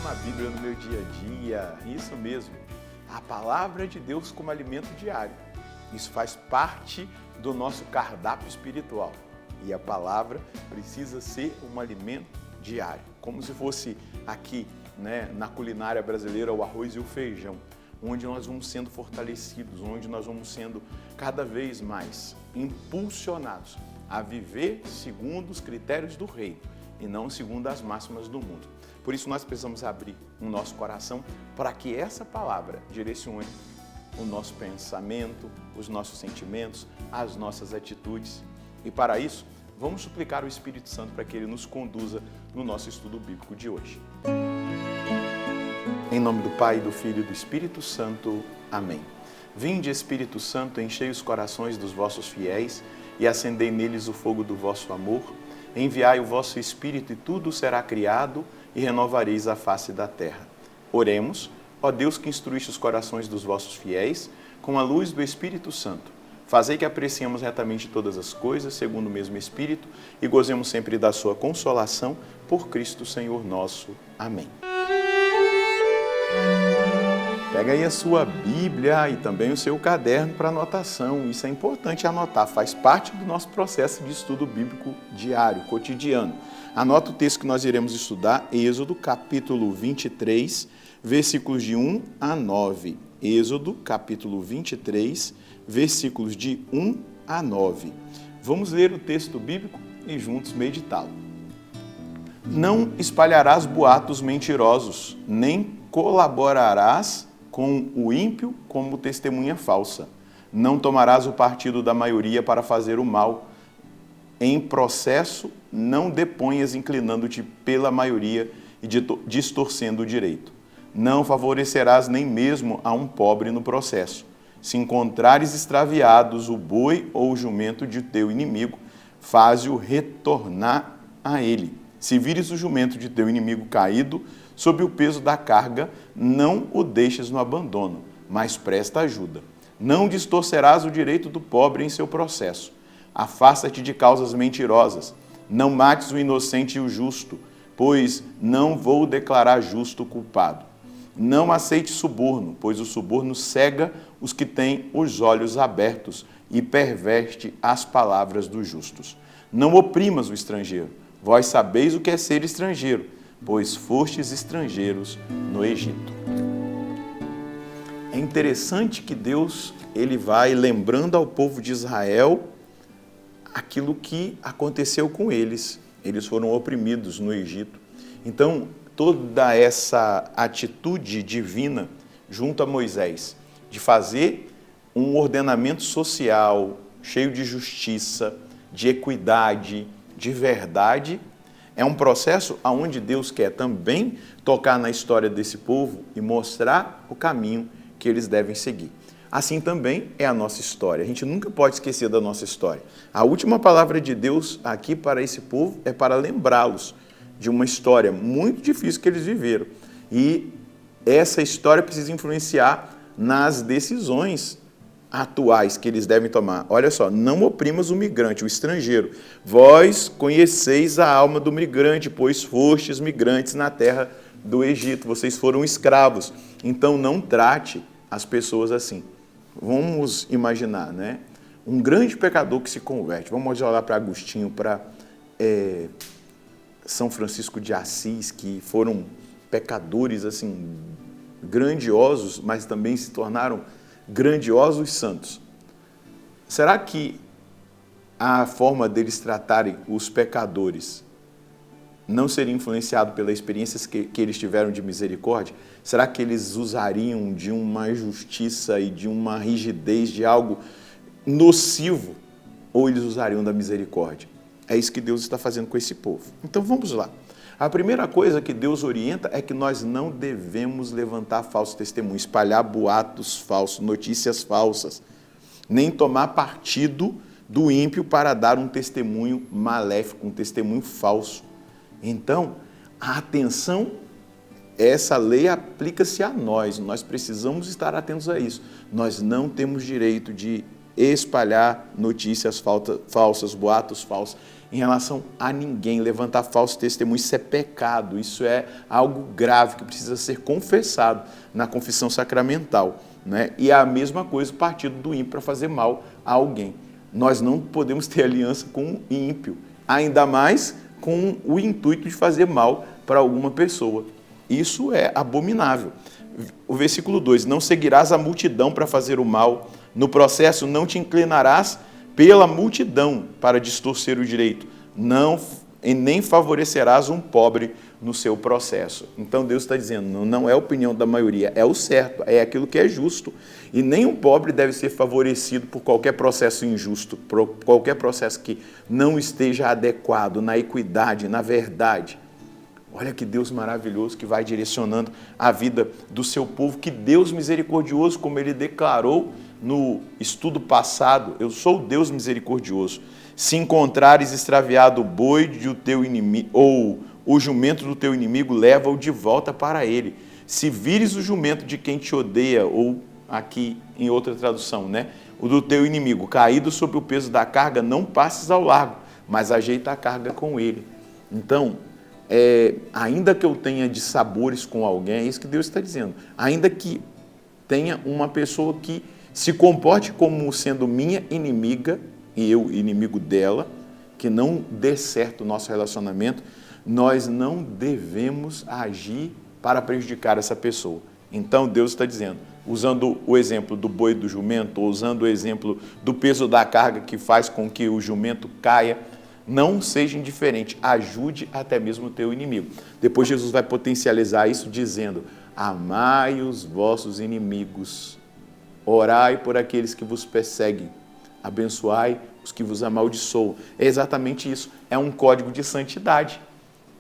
a Bíblia no meu dia a dia. Isso mesmo, a palavra de Deus como alimento diário. Isso faz parte do nosso cardápio espiritual. E a palavra precisa ser um alimento diário. Como se fosse aqui, na culinária brasileira, o arroz e o feijão, onde nós vamos sendo fortalecidos, onde nós vamos sendo cada vez mais impulsionados a viver segundo os critérios do reino e não segundo as máximas do mundo. Por isso nós precisamos abrir o nosso coração para que essa palavra direcione o nosso pensamento, os nossos sentimentos, as nossas atitudes. E para isso, vamos suplicar ao Espírito Santo para que ele nos conduza no nosso estudo bíblico de hoje. Em nome do Pai, do Filho e do Espírito Santo. Amém. Vinde, Espírito Santo, enchei os corações dos vossos fiéis e acendei neles o fogo do vosso amor. Enviai o vosso Espírito e tudo será criado e renovareis a face da terra. Oremos, ó Deus que instruíste os corações dos vossos fiéis com a luz do Espírito Santo. Fazei que apreciemos retamente todas as coisas, segundo o mesmo Espírito, e gozemos sempre da sua consolação, por Cristo Senhor nosso. Amém. Pega aí a sua Bíblia e também o seu caderno para anotação. Isso é importante anotar, faz parte do nosso processo de estudo bíblico diário, cotidiano. Anota o texto que nós iremos estudar, Êxodo, capítulo 23, versículos de 1 a 9. Êxodo, capítulo 23, versículos de 1 a 9. Vamos ler o texto bíblico e juntos meditá-lo. Não espalharás boatos mentirosos, nem colaborarás com o ímpio como testemunha falsa. Não tomarás o partido da maioria para fazer o mal. Em processo, não deponhas inclinando-te pela maioria e distorcendo o direito. Não favorecerás nem mesmo a um pobre no processo. Se encontrares extraviados o boi ou o jumento de teu inimigo, faze-o retornar a ele. Se vires o jumento de teu inimigo caído, sob o peso da carga, não o deixes no abandono, mas presta ajuda. Não distorcerás o direito do pobre em seu processo. Afasta-te de causas mentirosas. Não mates o inocente e o justo, pois não vou declarar justo o culpado. Não aceite suborno, pois o suborno cega os que têm os olhos abertos e perverte as palavras dos justos. Não oprimas o estrangeiro. Vós sabeis o que é ser estrangeiro, pois fostes estrangeiros no Egito. É interessante que Deus ele vai lembrando ao povo de Israel aquilo que aconteceu com eles. Eles foram oprimidos no Egito. Então, toda essa atitude divina junto a Moisés, de fazer um ordenamento social cheio de justiça, de equidade, de verdade, é um processo onde Deus quer também tocar na história desse povo e mostrar o caminho que eles devem seguir. Assim também é a nossa história. A gente nunca pode esquecer da nossa história. A última palavra de Deus aqui para esse povo é para lembrá-los de uma história muito difícil que eles viveram. E essa história precisa influenciar nas decisões atuais que eles devem tomar. Olha só, não oprimas o migrante, o estrangeiro. Vós conheceis a alma do migrante, pois fostes migrantes na terra do Egito. Vocês foram escravos. Então não trate as pessoas assim. Vamos imaginar, um grande pecador que se converte. Vamos olhar para Agostinho, para São Francisco de Assis, que foram pecadores assim grandiosos, mas também se tornaram grandiosos santos. Será que a forma deles tratarem os pecadores não seria influenciado pelas experiências que eles tiveram de misericórdia? Será que eles usariam de uma justiça e de uma rigidez, de algo nocivo? Ou eles usariam da misericórdia? É isso que Deus está fazendo com esse povo. Então vamos lá. A primeira coisa que Deus orienta é que nós não devemos levantar falsos testemunhos, espalhar boatos falsos, notícias falsas, nem tomar partido do ímpio para dar um testemunho maléfico, um testemunho falso. Então, a atenção, essa lei aplica-se a nós precisamos estar atentos a isso. Nós não temos direito de espalhar notícias falsas, boatos falsos, em relação a ninguém, levantar falso testemunho, isso é pecado, isso é algo grave que precisa ser confessado na confissão sacramental, né? E é a mesma coisa o partido do ímpio para fazer mal a alguém. Nós não podemos ter aliança com o ímpio, ainda mais com o intuito de fazer mal para alguma pessoa. Isso é abominável. O versículo 2, não seguirás a multidão para fazer o mal, no processo não te inclinarás pela multidão para distorcer o direito, e nem favorecerás um pobre no seu processo. Então Deus está dizendo, não é a opinião da maioria, é o certo, é aquilo que é justo. E nem um pobre deve ser favorecido por qualquer processo injusto, por qualquer processo que não esteja adequado na equidade, na verdade. Olha que Deus maravilhoso que vai direcionando a vida do seu povo, que Deus misericordioso, como ele declarou no estudo passado, eu sou o Deus misericordioso. Se encontrares extraviado o boi do teu inimigo, ou o jumento do teu inimigo, leva-o de volta para ele. Se vires o jumento de quem te odeia, ou aqui em outra tradução, né, o do teu inimigo, caído sob o peso da carga, não passes ao largo, mas ajeita a carga com ele. Então, ainda que eu tenha dissabores com alguém, é isso que Deus está dizendo, ainda que tenha uma pessoa que se comporte como sendo minha inimiga, e eu inimigo dela, que não dê certo o nosso relacionamento, nós não devemos agir para prejudicar essa pessoa. Então Deus está dizendo, usando o exemplo do boi e do jumento, ou usando o exemplo do peso da carga que faz com que o jumento caia, não seja indiferente, ajude até mesmo o teu inimigo. Depois Jesus vai potencializar isso dizendo, amai os vossos inimigos, orai por aqueles que vos perseguem, abençoai os que vos amaldiçoam. É exatamente isso, é um código de santidade,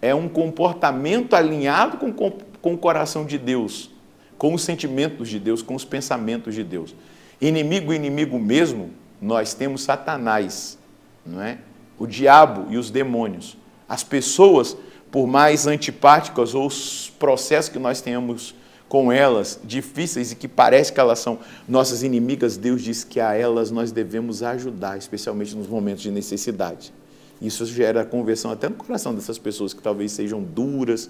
é um comportamento alinhado com o coração de Deus, com os sentimentos de Deus, com os pensamentos de Deus. Inimigo mesmo, nós temos Satanás, não é? O diabo e os demônios. As pessoas, por mais antipáticas ou os processos que nós tenhamos com elas, difíceis e que parece que elas são nossas inimigas, Deus diz que a elas nós devemos ajudar, especialmente nos momentos de necessidade. Isso gera conversão até no coração dessas pessoas que talvez sejam duras,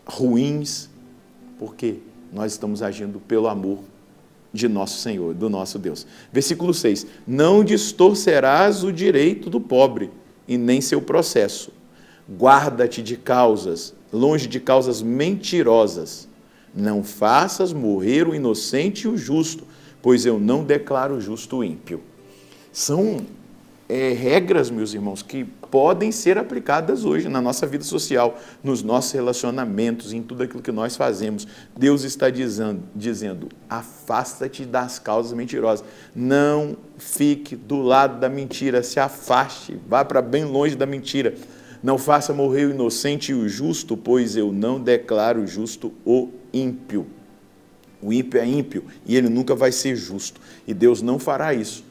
ruins, porque nós estamos agindo pelo amor de nosso Senhor, do nosso Deus. Versículo 6, não distorcerás o direito do pobre e nem seu processo. Guarda-te de causas, longe de causas mentirosas. Não faças morrer o inocente e o justo, pois eu não declaro justo o ímpio. São regras, meus irmãos, que podem ser aplicadas hoje na nossa vida social, nos nossos relacionamentos, em tudo aquilo que nós fazemos. Deus está dizendo, afasta-te das causas mentirosas. Não fique do lado da mentira, se afaste, vá para bem longe da mentira. Não faça morrer o inocente e o justo, pois eu não declaro justo o ímpio. O ímpio é ímpio e ele nunca vai ser justo. E Deus não fará isso.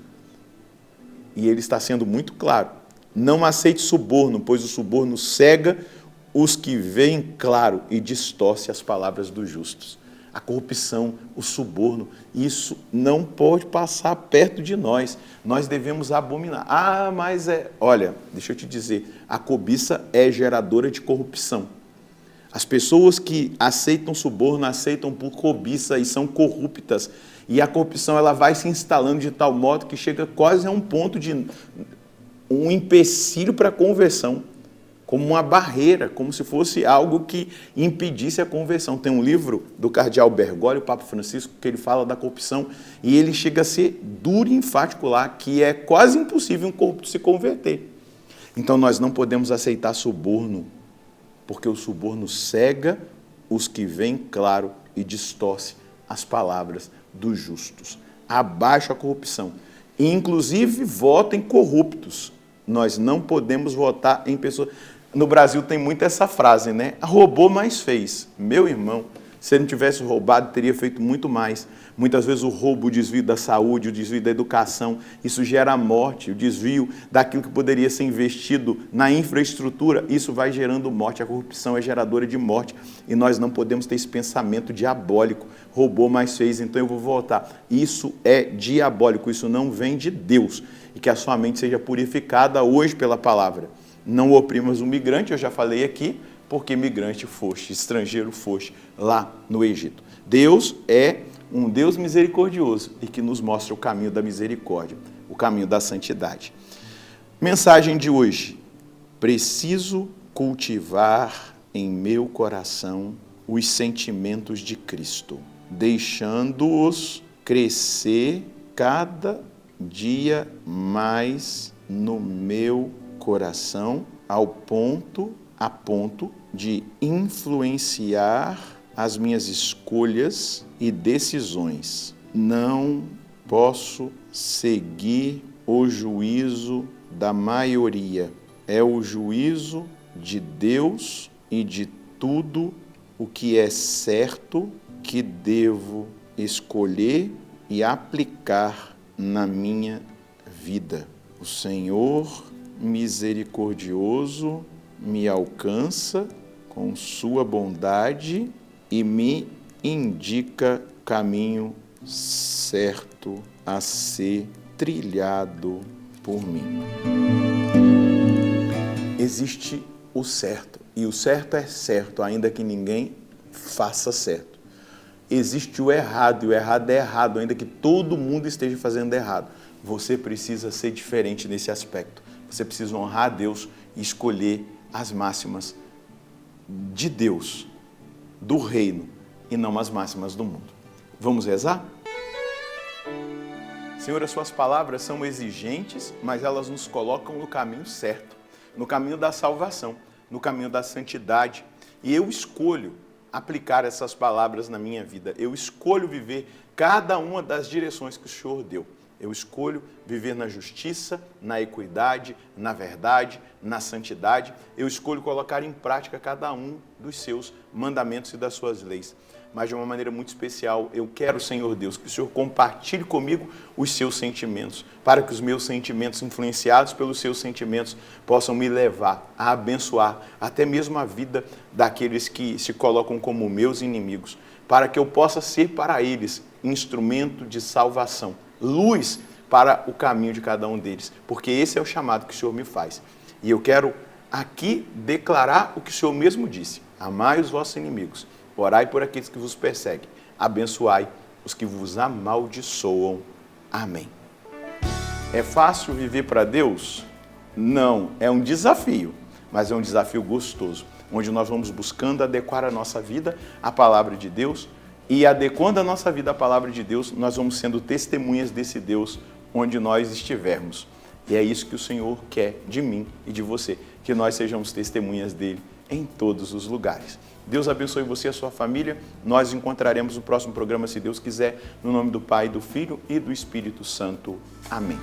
E ele está sendo muito claro. Não aceite suborno, pois o suborno cega os que veem claro e distorce as palavras dos justos. A corrupção, o suborno, isso não pode passar perto de nós. Nós devemos abominar. Olha, deixa eu te dizer, a cobiça é geradora de corrupção. As pessoas que aceitam suborno, aceitam por cobiça e são corruptas. E a corrupção ela vai se instalando de tal modo que chega quase a um ponto de um empecilho para a conversão, como uma barreira, como se fosse algo que impedisse a conversão. Tem um livro do cardeal Bergoglio, o Papa Francisco, que ele fala da corrupção e ele chega a ser duro e enfático lá, que é quase impossível um corrupto se converter. Então nós não podemos aceitar suborno, porque o suborno cega os que veem claro e distorce as palavras dos justos. Abaixa a corrupção. E, inclusive, votem corruptos. Nós não podemos votar em pessoas... No Brasil tem muito essa frase, né? Roubou, mas fez. Meu irmão, Se ele não tivesse roubado, teria feito muito mais. Muitas vezes o roubo, o desvio da saúde, o desvio da educação, isso gera a morte. O desvio daquilo que poderia ser investido na infraestrutura, isso vai gerando morte. A corrupção é geradora de morte e nós não podemos ter esse pensamento diabólico. Roubou, mas fez, então eu vou voltar. Isso é diabólico, isso não vem de Deus. E que a sua mente seja purificada hoje pela palavra. Não oprimas o migrante, eu já falei aqui, porque migrante foste, estrangeiro foste lá no Egito. Deus é um Deus misericordioso e que nos mostra o caminho da misericórdia, o caminho da santidade. Mensagem de hoje: preciso cultivar em meu coração os sentimentos de Cristo, deixando-os crescer cada dia mais no meu coração, a ponto de influenciar as minhas escolhas e decisões. Não posso seguir o juízo da maioria. É o juízo de Deus e de tudo o que é certo que devo escolher e aplicar na minha vida. O Senhor misericordioso me alcança com sua bondade e me indica caminho certo a ser trilhado por mim. Existe o certo, e o certo é certo, ainda que ninguém faça certo. Existe o errado, e o errado é errado, ainda que todo mundo esteja fazendo errado. Você precisa ser diferente nesse aspecto. Você precisa honrar a Deus e escolher as máximas de Deus, do reino, e não as máximas do mundo. Vamos rezar? Senhor, as suas palavras são exigentes, mas elas nos colocam no caminho certo, no caminho da salvação, no caminho da santidade. E eu escolho aplicar essas palavras na minha vida. Eu escolho viver cada uma das direções que o Senhor deu. Eu escolho viver na justiça, na equidade, na verdade, na santidade. Eu escolho colocar em prática cada um dos seus mandamentos e das suas leis. Mas de uma maneira muito especial, eu quero, Senhor Deus, que o Senhor compartilhe comigo os seus sentimentos, para que os meus sentimentos, influenciados pelos seus sentimentos, possam me levar a abençoar até mesmo a vida daqueles que se colocam como meus inimigos, para que eu possa ser para eles instrumento de salvação, luz para o caminho de cada um deles, porque esse é o chamado que o Senhor me faz. E eu quero aqui declarar o que o Senhor mesmo disse: amai os vossos inimigos, orai por aqueles que vos perseguem, abençoai os que vos amaldiçoam. Amém. É fácil viver para Deus? Não, é um desafio, mas é um desafio gostoso, onde nós vamos buscando adequar a nossa vida à palavra de Deus, e adequando a nossa vida à palavra de Deus, nós vamos sendo testemunhas desse Deus onde nós estivermos. E é isso que o Senhor quer de mim e de você, que nós sejamos testemunhas dele em todos os lugares. Deus abençoe você e a sua família. Nós encontraremos no próximo programa, se Deus quiser, no nome do Pai, do Filho e do Espírito Santo. Amém.